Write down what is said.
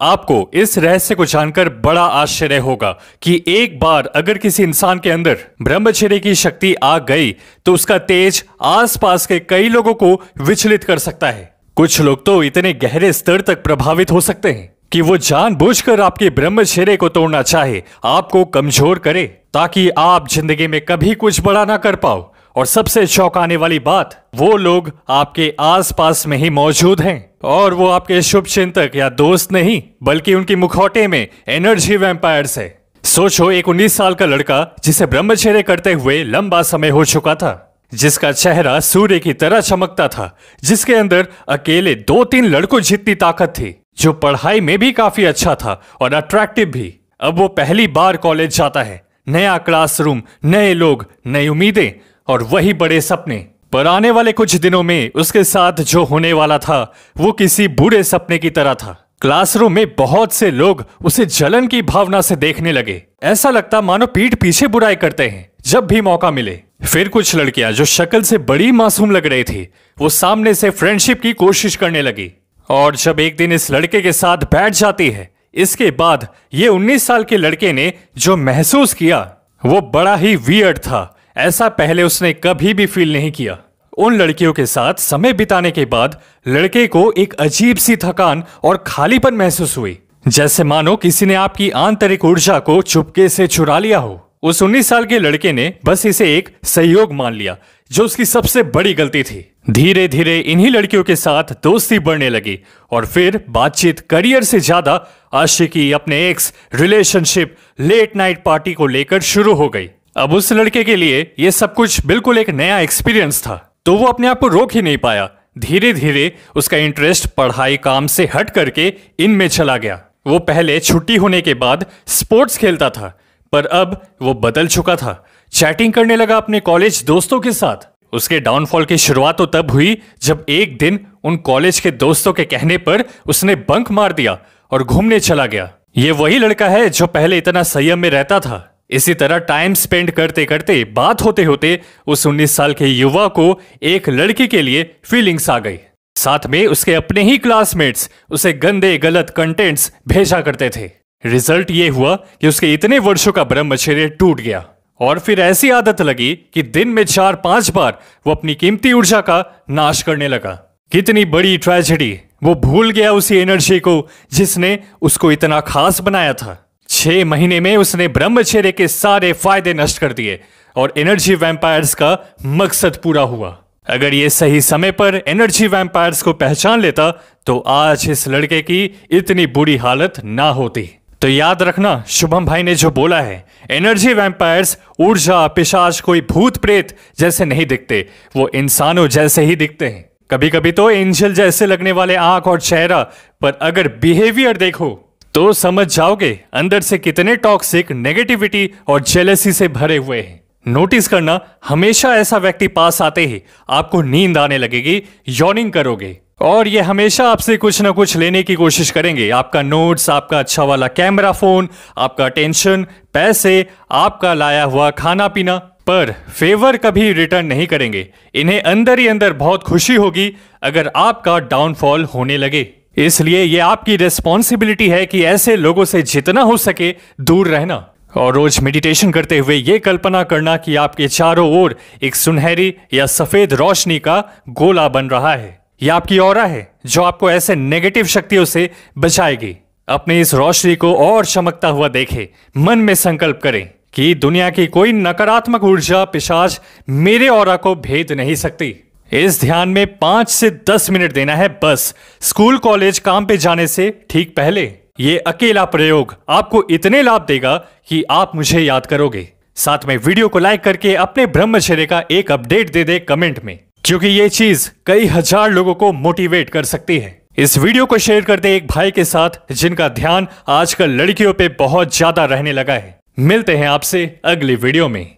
आपको इस रहस्य को जानकर बड़ा आश्चर्य होगा कि एक बार अगर किसी इंसान के अंदर ब्रह्मचर्य की शक्ति आ गई तो उसका तेज आसपास के कई लोगों को विचलित कर सकता है। कुछ लोग तो इतने गहरे स्तर तक प्रभावित हो सकते हैं कि वो जानबूझकर आपके ब्रह्मचर्य को तोड़ना चाहे, आपको कमजोर करे, ताकि आप जिंदगी में कभी कुछ बड़ा ना कर पाओ। और सबसे चौंकाने वाली बात, वो लोग आपके आसपास में ही मौजूद हैं और वो आपके शुभ चिंतक या दोस्त नहीं, बल्कि उनकी मुखौटे में एनर्जी वैम्पायर्स है। सोचो, एक 19 साल का लड़का जिसे ब्रह्मचर्य करते हुए लंबा समय हो चुका था, जिसका चेहरा सूर्य की तरह चमकता था, जिसके अंदर अकेले 2-3 लड़कों जितनी ताकत थी, जो पढ़ाई में भी काफी अच्छा था और अट्रैक्टिव भी। अब वो पहली बार कॉलेज जाता है, नया क्लासरूम, नए लोग, नई उम्मीदें और वही बड़े सपने। पर आने वाले कुछ दिनों में उसके साथ जो होने वाला था वो किसी बुरे सपने की तरह था। क्लासरूम में बहुत से लोग उसे जलन की भावना से देखने लगे। ऐसा लगता मानो पीठ पीछे बुराई करते हैं जब भी मौका मिले। फिर कुछ लड़कियां जो शक्ल से बड़ी मासूम लग रही थी, वो सामने से फ्रेंडशिप की कोशिश करने लगी। और जब एक दिन इस लड़के के साथ बैठ जाती है, इसके बाद ये 19 साल के लड़के ने जो महसूस किया वो बड़ा ही वियर्ड था। ऐसा पहले उसने कभी भी फील नहीं किया। उन लड़कियों के साथ समय बिताने के बाद लड़के को एक अजीब सी थकान और खालीपन महसूस हुई, जैसे मानो किसी ने आपकी आंतरिक ऊर्जा को चुपके से चुरा लिया हो। उस 19 साल के लड़के ने बस इसे एक संयोग मान लिया, जो उसकी सबसे बड़ी गलती थी। धीरे धीरे इन्हीं लड़कियों के साथ दोस्ती बढ़ने लगी और फिर बातचीत करियर से ज्यादा आशिकी, अपने ex, relationship, late night party को लेकर शुरू हो गई। अब उस लड़के के लिए ये सब कुछ बिल्कुल एक नया एक्सपीरियंस था, तो वो अपने आप को रोक ही नहीं पाया। धीरे धीरे उसका इंटरेस्ट पढ़ाई काम से हट करके इनमें चला गया। वो पहले छुट्टी होने के बाद स्पोर्ट्स खेलता था, पर अब वो बदल चुका था। चैटिंग करने लगा अपने कॉलेज दोस्तों के साथ। उसके डाउनफॉल की शुरुआत तो तब हुई जब एक दिन उन कॉलेज के दोस्तों के कहने पर उसने बंक मार दिया और घूमने चला गया। ये वही लड़का है जो पहले इतना संयम में रहता था। इसी तरह टाइम स्पेंड करते करते, बात होते होते उस 19 साल के युवा को एक लड़की के लिए फीलिंग्स आ गई। साथ में उसके अपने ही क्लासमेट्स उसे गंदे गलत कंटेंट्स भेजा करते थे। रिजल्ट ये हुआ कि उसके इतने वर्षों का ब्रह्मचर्य टूट गया और फिर ऐसी आदत लगी कि दिन में 4-5 बार वो अपनी कीमती ऊर्जा का नाश करने लगा। कितनी बड़ी ट्रेजेडी! वो भूल गया उसी एनर्जी को जिसने उसको इतना खास बनाया था। 6 महीने में उसने ब्रह्मचर्य के सारे फायदे नष्ट कर दिए और एनर्जी वैम्पायर्स का मकसद पूरा हुआ। अगर ये सही समय पर एनर्जी वैम्पायर्स को पहचान लेता तो आज इस लड़के की इतनी बुरी हालत ना होती। तो याद रखना, शुभम भाई ने जो बोला है, एनर्जी वैम्पायर्स ऊर्जा, पिशाच, कोई भूत प्रेत जैसे नहीं दिखते, वो इंसानों जैसे ही दिखते हैं। कभी कभी तो एंजल जैसे लगने वाले आंख और चेहरा, पर अगर बिहेवियर देखो तो समझ जाओगे अंदर से कितने टॉक्सिक, नेगेटिविटी और जेलसी से भरे हुए हैं। नोटिस करना, हमेशा ऐसा व्यक्ति पास आते ही आपको नींद आने लगेगी, यॉर्निंग करोगे और ये हमेशा आपसे कुछ ना कुछ लेने की कोशिश करेंगे। आपका नोट्स, आपका अच्छा वाला कैमरा फोन, आपका टेंशन, पैसे, आपका लाया हुआ खाना पीना, पर फेवर कभी रिटर्न नहीं करेंगे। इन्हें अंदर ही अंदर बहुत खुशी होगी अगर आपका डाउनफॉल होने लगे। इसलिए ये आपकी रिस्पॉन्सिबिलिटी है कि ऐसे लोगों से जितना हो सके दूर रहना और रोज मेडिटेशन करते हुए ये कल्पना करना कि आपके चारों ओर एक सुनहरी या सफेद रोशनी का गोला बन रहा है। यह आपकी ऑरा है जो आपको ऐसे नेगेटिव शक्तियों से बचाएगी। अपनी इस रोशनी को और चमकता हुआ देखें, मन में संकल्प करें कि दुनिया की कोई नकारात्मक ऊर्जा, पिशाच मेरे ऑरा को भेद नहीं सकती। इस ध्यान में 5 से 10 मिनट देना है बस, स्कूल, कॉलेज, काम पे जाने से ठीक पहले। ये अकेला प्रयोग आपको इतने लाभ देगा कि आप मुझे याद करोगे। साथ में वीडियो को लाइक करके अपने ब्रह्मचर्य का एक अपडेट दे दे कमेंट में, क्योंकि ये चीज कई हजार लोगों को मोटिवेट कर सकती है। इस वीडियो को शेयर कर दे एक भाई के साथ जिनका ध्यान आजकल लड़कियों पे बहुत ज्यादा रहने लगा है। मिलते हैं आपसे अगली वीडियो में।